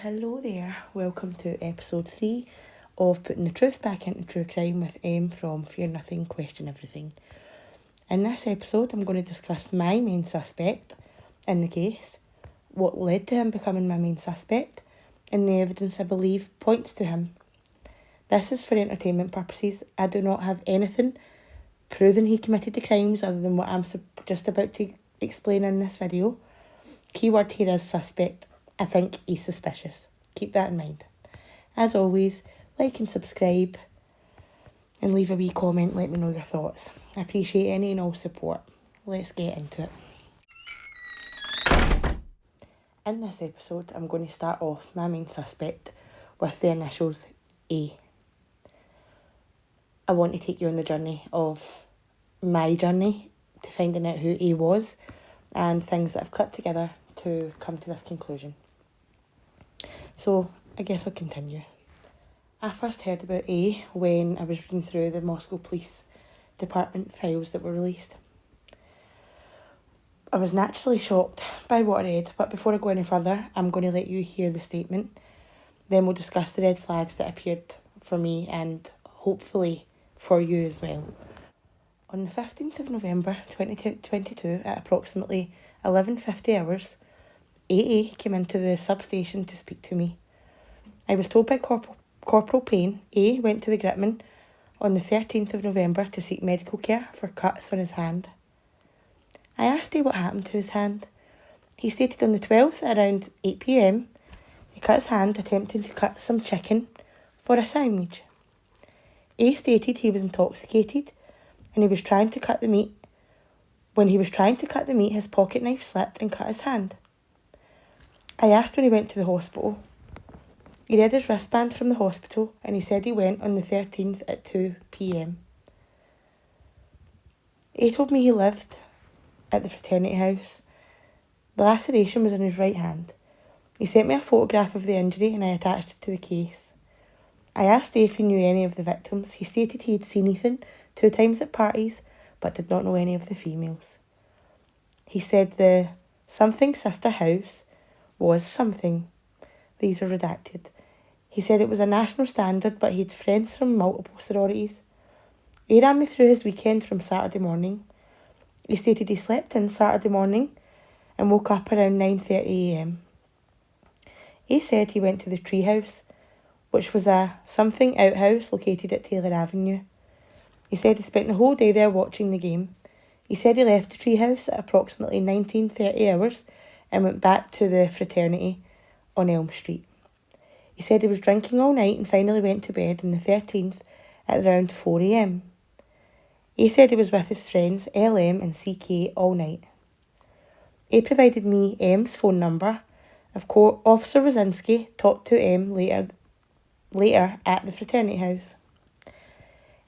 Hello there, welcome to episode 3 of Putting the Truth Back into True Crime with Em from FearNothing-QuestionEverything. In this episode, I'm going to discuss my main suspect in the case, what led to him becoming my main suspect, and the evidence I believe points to him. This is for entertainment purposes. I do not have anything proving he committed the crimes other than what I'm just about to explain in this video. Keyword here is suspect. I think he's suspicious. Keep that in mind. As always, like and subscribe and leave a wee comment, let me know your thoughts. I appreciate any and all support. Let's get into it. In this episode, I'm going to start off my main suspect with the initials A. I want to take you on the journey of my journey to finding out who A was and things that I've clipped together to come to this conclusion. So, I guess I'll continue. I first heard about A when I was reading through the Moscow Police Department files that were released. I was naturally shocked by what I read, but before I go any further, I'm going to let you hear the statement. Then we'll discuss the red flags that appeared for me and hopefully for you as well. On the 15th of November 2022 at approximately 11:50 hours, AA came into the substation to speak to me. I was told by Corporal Payne A went to the Gritman on the 13th of November to seek medical care for cuts on his hand. I asked A what happened to his hand. He stated on the 12th around 8 p.m, he cut his hand attempting to cut some chicken for a sandwich. A stated he was intoxicated and he was trying to cut the meat. When he was trying to cut the meat, his pocket knife slipped and cut his hand. I asked when he went to the hospital. He read his wristband from the hospital and he said he went on the 13th at 2 p.m. A told me he lived at the fraternity house. The laceration was on his right hand. He sent me a photograph of the injury and I attached it to the case. I asked A if he knew any of the victims. He stated he had seen Ethan 2 times at parties but did not know any of the females. He said the something sister house was something. These are redacted. He said it was a national standard, but he had friends from multiple sororities. He ran me through his weekend from Saturday morning. He stated he slept in Saturday morning and woke up around 9:30 a.m. He said he went to the treehouse, which was a something outhouse located at Taylor Avenue. He said he spent the whole day there watching the game. He said he left the treehouse at approximately 19:30 hours and went back to the fraternity on Elm Street. He said he was drinking all night and finally went to bed on the 13th at around 4 a.m. He said he was with his friends LM and CK all night. He provided me M's phone number. Of course, Officer Rosinski talked to M later at the fraternity house.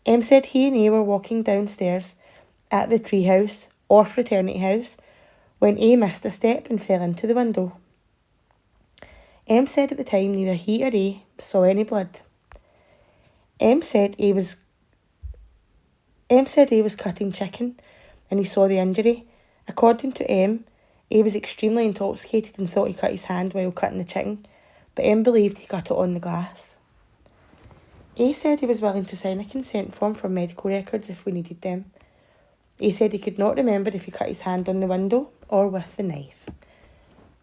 M said he and A were walking downstairs at the treehouse or fraternity house when A missed a step and fell into the window. M said at the time neither he or A saw any blood. M said A was cutting chicken and he saw the injury. According to M, A was extremely intoxicated and thought he cut his hand while cutting the chicken, but M believed he cut it on the glass. A said he was willing to sign a consent form for medical records if we needed them. A said he could not remember if he cut his hand on the window or with the knife.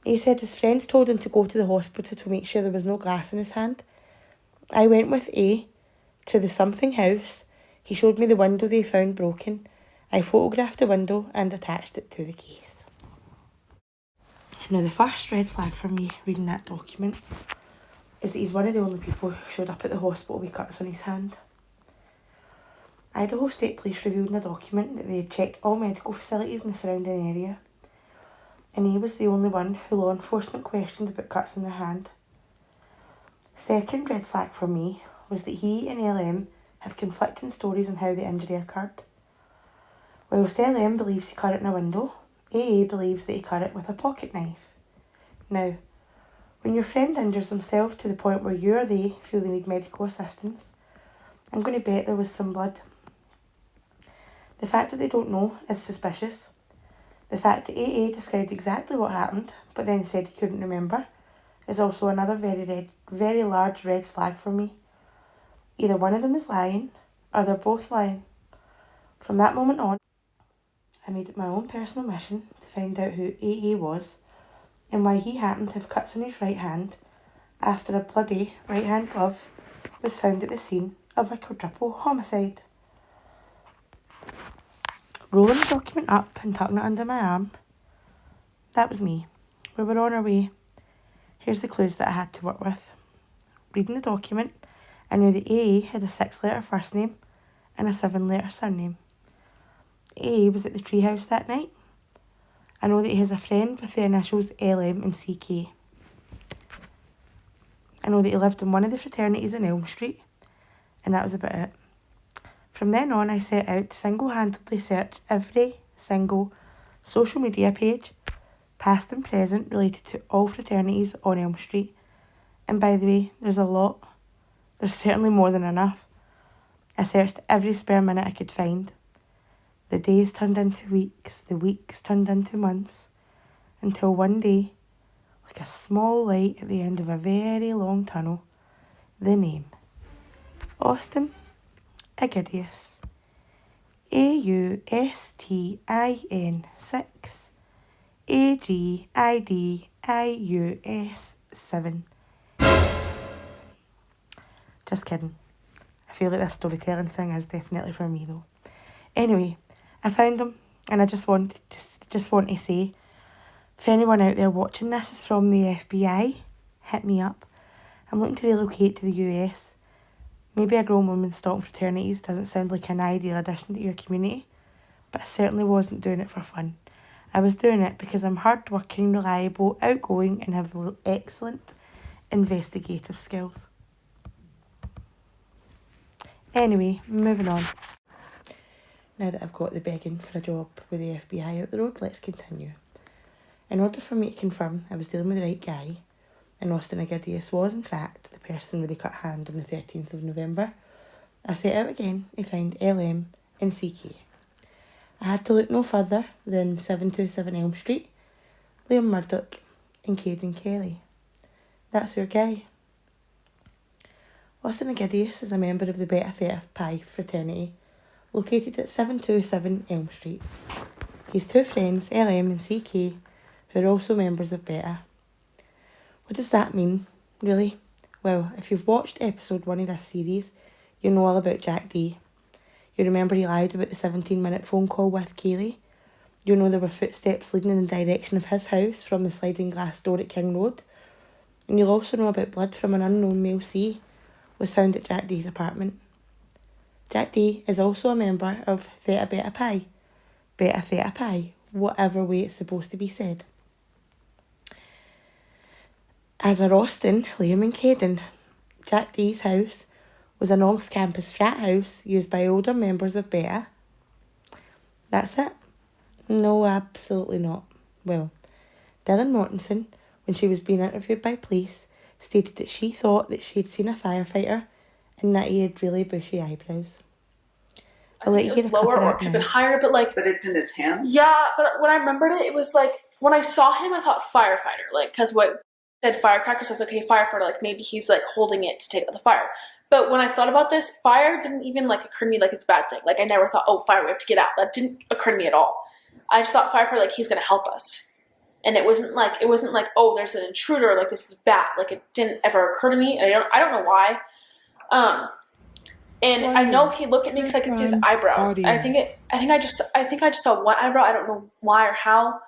A said his friends told him to go to the hospital to make sure there was no glass in his hand. I went with A to the something house. He showed me the window they found broken. I photographed the window and attached it to the case. Now, the first red flag for me reading that document is that he's one of the only people who showed up at the hospital with cuts on his hand. Idaho State Police revealed in a document that they had checked all medical facilities in the surrounding area, and he was the only one who law enforcement questioned about cuts on their hand. Second red flag for me was that he and LM have conflicting stories on how the injury occurred. Whilst LM believes he cut it in a window, AA believes that he cut it with a pocket knife. Now, when your friend injures himself to the point where you or they feel they need medical assistance, I'm going to bet there was some blood. The fact that they don't know is suspicious. The fact that AA described exactly what happened, but then said he couldn't remember, is also another very large red flag for me. Either one of them is lying, or they're both lying. From that moment on, I made it my own personal mission to find out who AA was and why he happened to have cuts on his right hand after a bloody right hand glove was found at the scene of a quadruple homicide. Rolling the document up and tucking it under my arm, that was me. We were on our way. Here's the clues that I had to work with. Reading the document, I knew that AA had a 6-letter first name and a 7-letter surname. AA was at the treehouse that night. I know that he has a friend with the initials LM and CK. I know that he lived in one of the fraternities in Elm Street, and that was about it. From then on, I set out to single-handedly search every single social media page, past and present, related to all fraternities on Elm Street. And by the way, there's a lot. There's certainly more than enough. I searched every spare minute I could find. The days turned into weeks, the weeks turned into months, until one day, like a small light at the end of a very long tunnel, the name. Austin Agidius. AUSTIN 6. AGIDIUS 7. Just kidding. I feel like this storytelling thing is definitely for me though. Anyway, I found him, and I just want to say, if anyone out there watching this is from the FBI, hit me up. I'm looking to relocate to the US. Maybe a grown woman stalking fraternities doesn't sound like an ideal addition to your community, but I certainly wasn't doing it for fun. I was doing it because I'm hardworking, reliable, outgoing, and have excellent investigative skills. Anyway, moving on. Now that I've got the begging for a job with the FBI out the road, let's continue. In order for me to confirm I was dealing with the right guy, and Austin Agidius was in fact the person with the cut hand on the 13th of November, I set out again to find LM and CK. I had to look no further than 727 Elm Street, Liam Murdoch and Caden Kelly. That's your guy. Austin Agidius is a member of the Beta Theta Pi fraternity, located at 727 Elm Street. His two friends, LM and CK, who are also members of Beta. What does that mean, really? Well, if you've watched episode 1 of this series, you know all about Jack D. You remember he lied about the 17-minute phone call with Kaylee. You know there were footsteps leading in the direction of his house from the sliding glass door at King Road. And you'll also know about blood from an unknown male C was found at Jack D's apartment. Jack D is also a member of Theta Beta Pi. Beta Theta Pi, whatever way it's supposed to be said. As are Austin, Liam and Caden. Jack D's house was an off-campus frat house used by older members of Beta. That's it? No, absolutely not. Well, Dylan Mortensen, when she was being interviewed by police, stated that she thought that she had seen a firefighter and that he had really bushy eyebrows. I'll let you get a lower or could have been higher, but like... But it's in his hands? Yeah, but when I remembered it, it was like, when I saw him, I thought firefighter, like, because what said firecracker, so I was like, hey, firefighter, like, maybe he's, like, holding it to take out the fire. But when I thought about this, fire didn't even, like, occur to me like it's a bad thing. Like, I never thought, oh, fire, we have to get out. That didn't occur to me at all. I just thought firefighter, like, he's going to help us. And it wasn't like, oh, there's an intruder, like, this is bad. Like, it didn't ever occur to me, and I don't know why. And I know he looked at me because I could see his eyebrows. I think I just saw one eyebrow. I don't know why or how,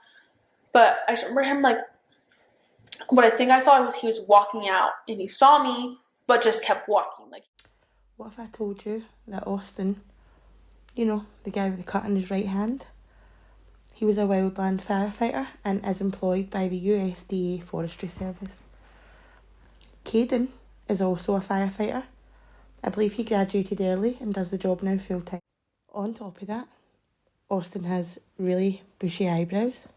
but I just remember him, like, what I think I saw was he was walking out and he saw me, but just kept walking. Like, what if I told you that Austin, you know, the guy with the cut on his right hand, he was a wildland firefighter and is employed by the USDA Forestry Service. Caden is also a firefighter. I believe he graduated early and does the job now full time. On top of that, Austin has really bushy eyebrows,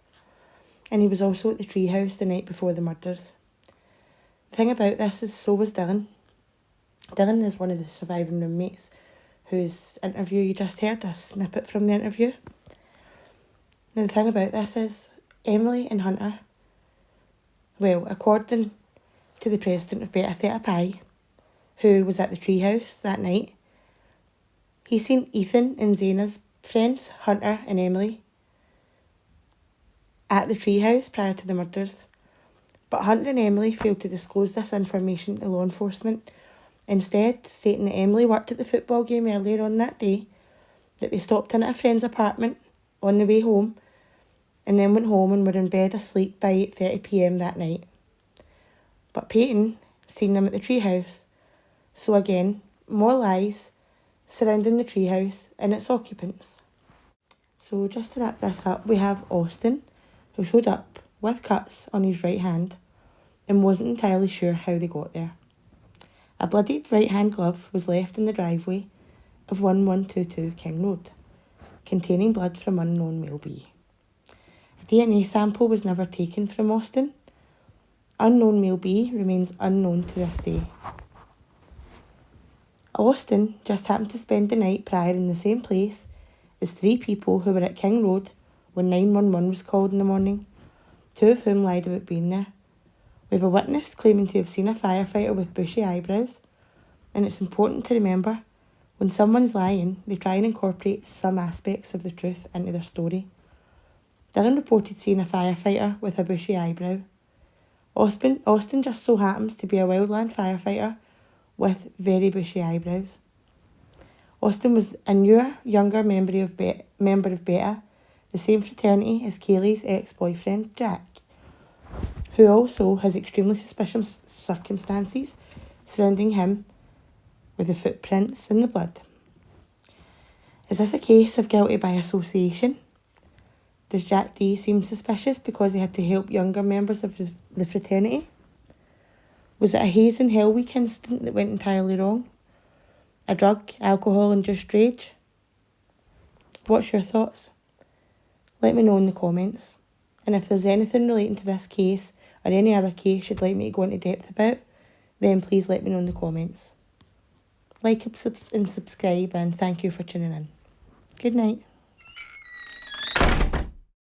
and he was also at the treehouse the night before the murders. The thing about this is, so was Dylan. Dylan is one of the surviving roommates whose interview you just heard, a snippet from the interview. Now the thing about this is, Emily and Hunter, well, according to the president of Beta Theta Pi, who was at the treehouse that night. He seen Ethan and Zaina's friends, Hunter and Emily, at the treehouse prior to the murders. But Hunter and Emily failed to disclose this information to law enforcement, instead stating that Emily worked at the football game earlier on that day, that they stopped in at a friend's apartment on the way home, and then went home and were in bed asleep by 8:30 p.m. that night. But Peyton seen them at the treehouse. So again, more lies surrounding the treehouse and its occupants. So just to wrap this up, we have Austin, who showed up with cuts on his right hand and wasn't entirely sure how they got there. A bloodied right hand glove was left in the driveway of 1122 King Road, containing blood from unknown male B. A DNA sample was never taken from Austin. Unknown male B remains unknown to this day. Austin just happened to spend the night prior in the same place as 3 people who were at King Road when 911 was called in the morning, 2 of whom lied about being there. We have a witness claiming to have seen a firefighter with bushy eyebrows, and it's important to remember, when someone's lying, they try and incorporate some aspects of the truth into their story. Dylan reported seeing a firefighter with a bushy eyebrow. Austin just so happens to be a wildland firefighter with very bushy eyebrows. Austin was a newer, younger member of Beta, the same fraternity as Kaylee's ex-boyfriend, Jack, who also has extremely suspicious circumstances surrounding him with the footprints and the blood. Is this a case of guilty by association? Does Jack D seem suspicious because he had to help younger members of the fraternity? Was it a haze in hell week incident that went entirely wrong? A drug, alcohol and just rage? What's your thoughts? Let me know in the comments. And if there's anything relating to this case or any other case you'd like me to go into depth about, then please let me know in the comments. Like and subscribe, and thank you for tuning in. Good night.